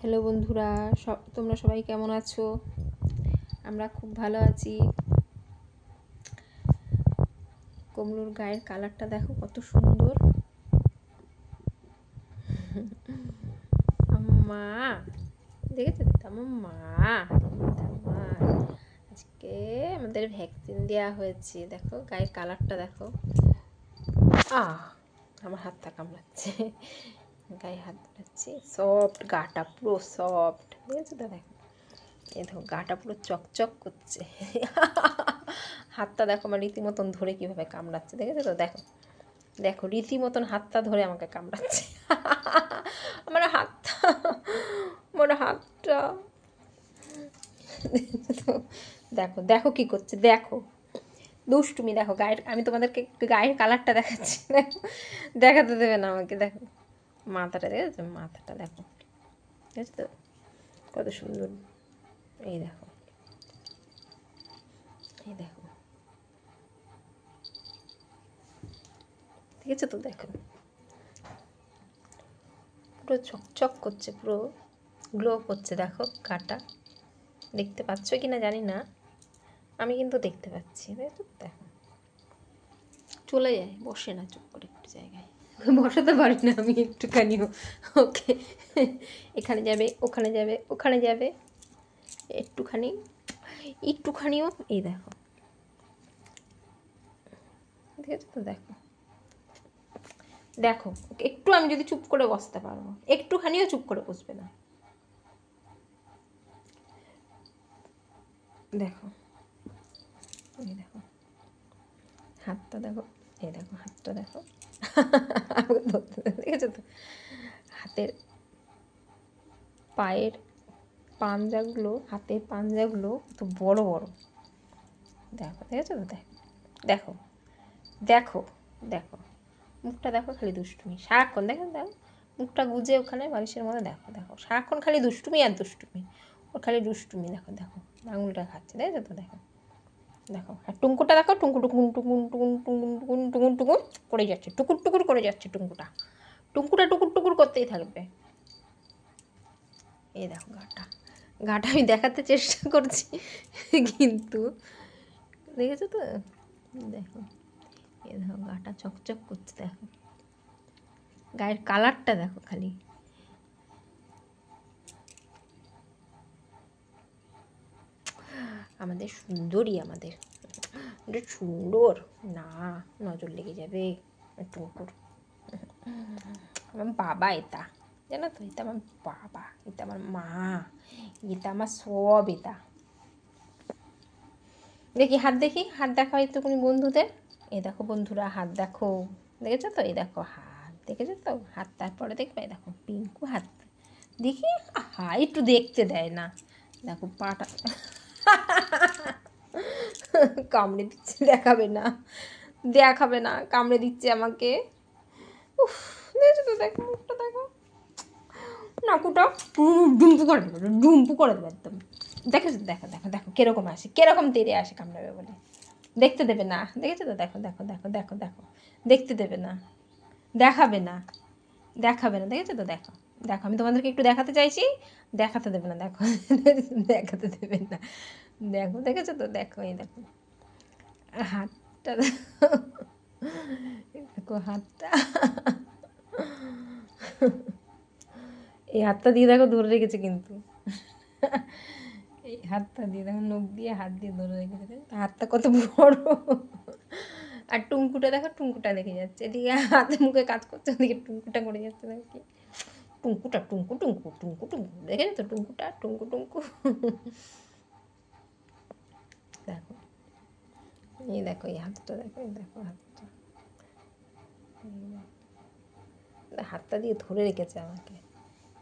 Hello বন্ধুরা, তোমরা সবাই কেমন আছো? আমরা খুব ভালো আছি। কমলুর গায়ের কালারটা দেখো কত সুন্দর। আম্মা দেখেছো তো? আম্মা আজকে আমাদের ভ্যাকসিন দেওয়া হয়েছে। দেখো গায়ের কালারটা দেখো। আমার হাতটা কামড়াচ্ছে, গায়ে হাত ধরাচ্ছে। সফট গাটা, পুরো সফট। দেখেছো তো? দেখো এই দেখো গাটা পুরো চকচক করছে। হাতটা দেখো আমার রীতিমতন ধরে কীভাবে কামড়াচ্ছে, দেখেছো তো? দেখো দেখো রীতিমতন হাতটা ধরে আমাকে কামড়াচ্ছে। আমার হাতটা, আমার হাতটা দেখো দেখো কী করছে, দেখো দুষ্টুমি। দেখো গায়ের, আমি তোমাদেরকে গায়ের কালারটা দেখাচ্ছি, দেখো দেখাতে দেবে না আমাকে। দেখো মাথাটা, দেখেছো মাথাটা? দেখো দেখেছো তো কত সুন্দর। এই দেখো, এই দেখো, ঠিক আছে তো? দেখো পুরো চকচক করছে, পুরো গ্লো করছে। দেখো গাটা, দেখতে পাচ্ছ কি না জানি না, আমি কিন্তু দেখতে পাচ্ছি। দেখো দেখো, চলে যায়, বসে না চুপ করে একটু জায়গায়। বসাতে পারি না আমি একটুখানিও। ওকে, এখানে যাবে, ওখানে যাবে, ওখানে যাবে, একটুখানি, একটুখানিও। এই দেখো, ঠিক আছে তো? দেখো দেখো, একটু আমি যদি চুপ করে বসতে পারবো, একটুখানিও চুপ করে বসবে না। দেখো, এই দেখো হাতটা দেখো, এই দেখো হাতটা দেখো। দেখেছো তো? হাতের পায়ের পাঞ্জাগুলো, হাতের পাঞ্জাগুলো তো বড় বড়। দেখো, দেখেছো তো? দেখো দেখো দেখো দেখো, মুখটা দেখো, খালি দুষ্টুমি সারাক্ষণ। দেখো দেখো মুখটা গুজে ওখানে বালিশের মধ্যে। দেখো দেখো সারাক্ষণ খালি দুষ্টুমি আর দুষ্টুমি, ওর খালি দুষ্টুমি। দেখো দেখো আঙুলটা খাচ্ছে, দেখেছো তো? দেখো দেখো, আর টুঙ্কুটা দেখো, টুঙ্কু টুকুন টুকুন টুকুন টুকুন টুকুন টুকুন টুকুন করে যাচ্ছে, টুকুর টুকুর করে যাচ্ছে টুঙ্কুটা। টুঙ্কুটা টুকুর টুকুর করতেই থাকবে। এই দেখো গাটা, গাটা আমি দেখাতে চেষ্টা করছি কিন্তু দেখেছো তো? দেখো, এই দেখো গাটা চকচক করছে। দেখো গায়ের কালারটা দেখো খালি। আমাদের সুন্দরী, আমাদের সুন্দর না, নজর লেগে যাবে টুকুর। আমার বাবা এটা, জানো তো? এটা আমার বাবা, এটা আমার মা, এটা আমার সব। এটা দেখি হাত, দেখি হাত দেখাও একটুখানি বন্ধুদের। এই দেখো বন্ধুরা, হাত দেখো, দেখেছো তো? এই দেখো হাত, দেখেছো তো হাত? তারপরে দেখবে এই দেখো পিঙ্কু হাত, দেখি একটু দেখতে দেয় না। দেখো পাটা কামড়ে দিচ্ছে, দেখাবে না, দেখাবে না, কামড়ে দিচ্ছে আমাকে। উফ, দেখেছো তো? দেখো মুখটা দেখো, নাকুটা ডুম্পু করে দেবে, ডুম্পু করে দেবে একদম। দেখেছো? দেখো দেখো দেখো কিরকম আসে, কিরকম তেড়ে আসে কামড়াবে বলে। দেখতে দেবে না, দেখেছো তো? দেখো দেখো দেখো দেখো দেখো, দেখতে দেবে না, দেখাবে না, দেখাবে না। দেখেছো তো? দেখো দেখো, আমি তোমাদেরকে একটু দেখাতে চাইছি, দেখাতে দেবে না। দেখো দেখাতে দেবে না। দেখো, দেখেছো তো? দেখো এই দেখো হাতটা, দেখো হাতটা, এই হাতটা দিয়ে দেখো ধরে রেখেছে কিন্তু। এই হাতটা দিয়ে দেখো, নখ দিয়ে হাত দিয়ে ধরে রেখেছে, হাতটা কত বড়। আর টুঙ্কুটা দেখো, টুঙ্কুটা দেখে যাচ্ছে, এদিকে হাতে মুখে কাজ করছে, ওদিকে টুঙ্কুটা করে যাচ্ছে। দেখো কি টুঙ্কুটা, টুঙ্কু টুঙ্কু টুঙ্কু টুঙ্কু, দেখেছো তো? টুঙ্কুটা টুঙ্কু টুঙ্কু। দেখো, এই দেখো এই হাতটা দেখো, এই দেখো হাতটা, হাতটা দিয়ে ধরে রেখেছে আমাকে।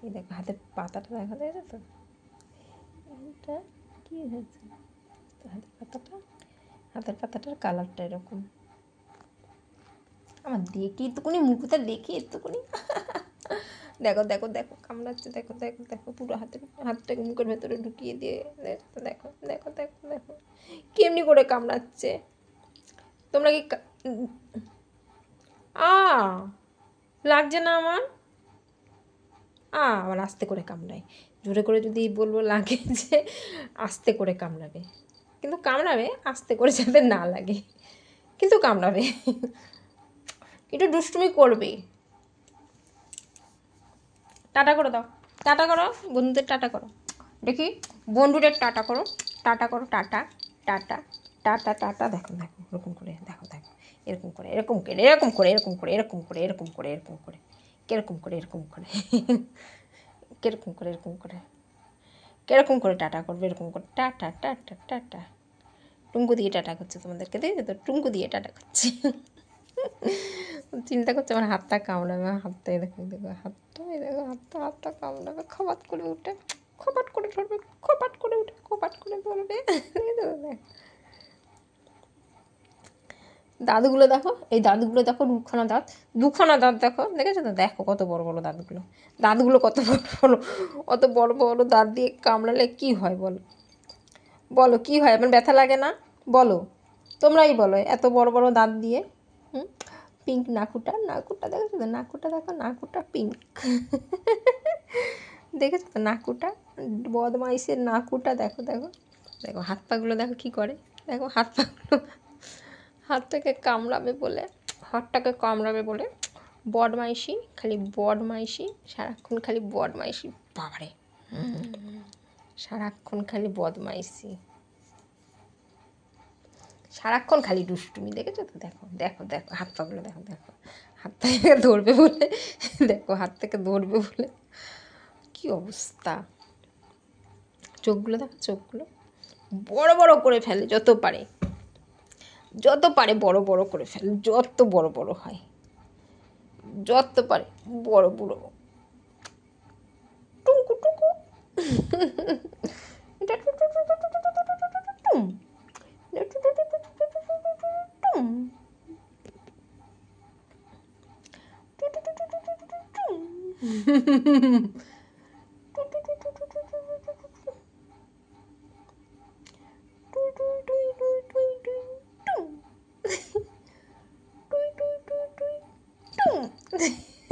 এই দেখো হাতের পাতাটা দেখা, দেখেছো তো? এটা কী হয়েছে হাতের পাতাটা? হাতের পাতাটার কালারটা এরকম। আমার দেখি একটুকুনি, মুখটা দেখি একটুকুনি। দেখো দেখো দেখো কামড়াচ্ছে, দেখো দেখো দেখো পুরো হাতটাকে মুখের ভেতরে ঢুকিয়ে দিয়ে। দেখো দেখো দেখো দেখো দেখো কেমনি করে কামড়াচ্ছে। তোমরা কি লাগছে না আমার? আবার আস্তে করে কামড়ায়। জোরে করে যদি বলবো লাগে যে আস্তে করে কামড়াবে, কিন্তু কামড়াবে আস্তে করে যাতে না লাগে, কিন্তু কামড়াবে। একটু দুষ্টুমি করবে। টাটা করে দাও, টাটা করো বন্ধুদের, টাটা করো দেখি, বন্ধুদের টাটা করো, টাটা করো, টাটা টাটা টাটা টাটা। দেখো দেখো এরকম করে, দেখো দেখো এরকম করে, এরকম করে, এরকম করে, এরকম করে, এরকম করে, এরকম করে, এরকম করে, কিরকম করে, এরকম করে, কিরকম করে, এরকম করে, কিরকম করে টাটা করবে, এরকম করে টাটা টাটা টাটা। টুঙ্কু দিয়ে টাটা করছে তোমাদেরকে, দেখবে তো টুঙ্কু দিয়ে টাটা করছে। চিন্তা করছে আমার হাতটা কামড়াবে, হাতটা দেখো, দেখো হাতটা, দেখো হাতটা, হাতটা কামড়াবে, খপাট করে উঠে, খপাট করে ধরবে, খপাট করে উঠে, খপাট করে ধরবে। দাঁতগুলো দেখো, এই দাঁতগুলো দেখো, দুখানা দাঁত, দুখানা দাঁত দেখো, দেখেছো তো, দেখো কত বড় বড় দাঁতগুলো, দাঁতগুলো কত বড় বড়, অত বড় বড় দাঁত দিয়ে কামড়ালে কি হয় বলো, বলো কি হয়, আমার ব্যথা লাগে না বলো, তোমরাই বলো, এত বড় বড় দাঁত দিয়ে। হুম, পিঙ্ক নাকুটা, নাকুটা দেখেছো তো, নাকুটা দেখো, নাকুটা পিঙ্ক। দেখেছো তো নাকুটা, বদমাইশের নাকুটা দেখো, দেখো দেখো, হাত পাগুলো দেখো কী করে, দেখো হাত পাগুলো, হাতটাকে কামড়াবে বলে, হাতটাকে কামড়াবে বলে বদমাইশি, খালি বদমাইশি, সারাক্ষণ খালি বদমাইশি, বাবারে, সারাক্ষণ খালি বদমাইশি, সারাক্ষণ খালি দুষ্টুমি, দেখেছো তো, দেখো দেখো দেখো হাত পাগুলো দেখো, দেখো হাত থেকে ধরবে বলে, দেখো হাত থেকে ধরবে বলে কি অবস্থা, চোখগুলো দেখো, চোখগুলো বড় বড় করে ফেলে যত পারে, যত পারে বড় বড় করে ফেলে, যত বড় বড় হয়, যত পারে বড় বড়, টুকু টুকু, এটা টুম,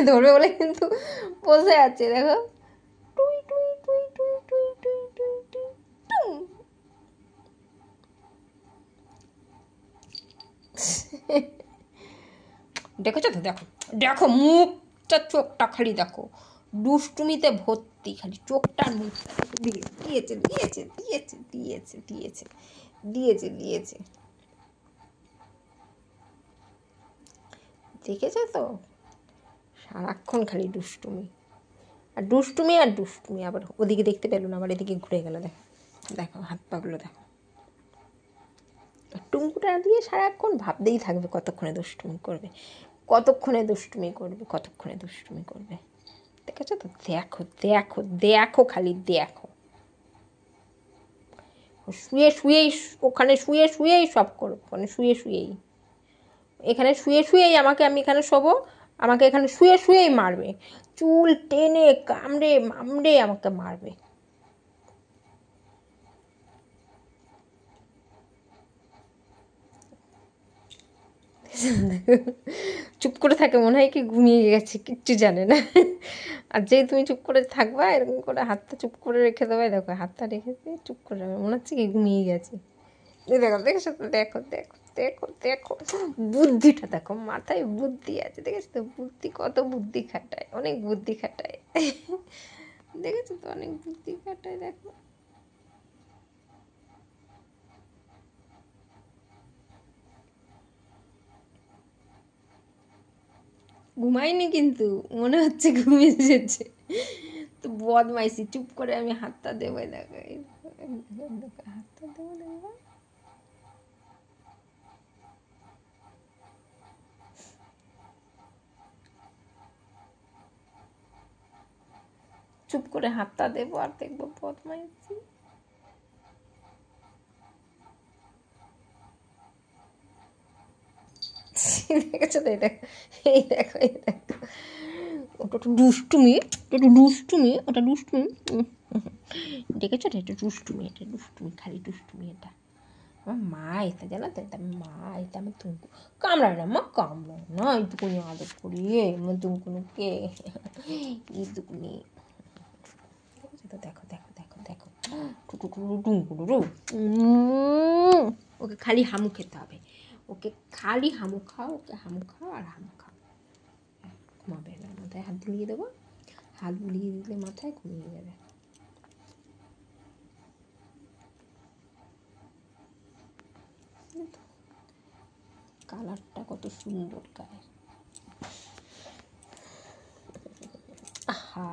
ধরবে বলে কিন্তু বসে আছে দেখো, টুই টুই টুই টুই টুই টুই টুই টুই টুম। দেখেছো তো, দেখো দেখো মুখটা, চোখটা খালি দেখো, দুষ্টুমিতে ভর্তি, খালি চোখটার মুখটা দিয়েছে দিয়েছে দিয়েছে দিয়েছে দিয়েছে দিয়েছে দিয়েছে, দেখেছো তো, সারাক্ষণ খালি দুষ্টুমি আর দুষ্টুমি আর দুষ্টুমি, আবার ওদিকে দেখতে পেলো না, আবার এদিকে ঘুরে গেল, দেখো দেখো হাত পাগুলো দেখো, টুঙ্কুটা দিয়ে সারাক্ষণ ভাবতেই থাকবে কতক্ষণে দুষ্টুমি করবে, কতক্ষণে দুষ্টুমি করবে, কতক্ষণে দুষ্টুমি করবে, দেখেছো তো, দেখো দেখো দেখো খালি দেখো, শুয়ে শুয়েই, ওখানে শুয়ে শুয়েই সব করো, মানে শুয়ে শুয়েই, এখানে শুয়ে শুয়েই আমাকে, আমি এখানে শোবো, আমাকে এখানে শুয়ে শুয়েই মারবে, চুল টেনে কামড়ে মামড়ে আমাকে মারবে। চুপ করে থাকে, মনে হয় কি ঘুমিয়ে গেছে, কিচ্ছু জানে না। আর যেই তুমি চুপ করে থাকবা, এরকম করে হাতটা চুপ করে রেখে দেবে, দেখো হাতটা রেখে দিয়ে চুপ করে যাবে, মনে হচ্ছে কি ঘুমিয়ে গেছে। দেখো দেখেছো তো, দেখো দেখো দেখো দেখো, বুদ্ধিটা দেখো, মাথায় বুদ্ধি আছে, দেখেছো তো, বুদ্ধি কত বুদ্ধি খাটায়, অনেক বুদ্ধি খাটায়। দেখেছো তো, অনেক বুদ্ধি খাটায়, দেখো। ঘুমাইনি কিন্তু, মনে হচ্ছে ঘুমিয়ে এসেছে, তো বদমাইশি, চুপ করে আমি হাতটা দেবো, দেখো হাতটা দেবো, দেখবো চুপ করে হাতটা দেবো আর দেখবো বদমাইশি। দেখেছো তো, এটা এই দেখো, এই দেখো, ওটা তো দুষ্টুমি, এটা দুষ্টুমি, ওটা দুষ্টুমি, দেখেছো তো, এটা দুষ্টুমি, এটা দুষ্টুমি, খালি দুষ্টুমি, এটা আমার মা, এটা জানো তো, এটা মা, এটা আমার টুঙ্কু, কামড়ায় না মা, কামড়ায় না, এইটুকুনি আদর করি, আমার টুঙ্কুনুকে, এইটুকুনি, ওকে খালি হামু খেতে হবে, ওকে খালি হামু খাও, ওকে হামু খাও আর হামু খাও। ঘুমাবে, এবার মাথায় হাত বুলিয়ে দেবো, হাত বুলিয়ে দিলে মাথায় ঘুমিয়ে যাবে। কালারটা কত সুন্দর গায়ে। আহা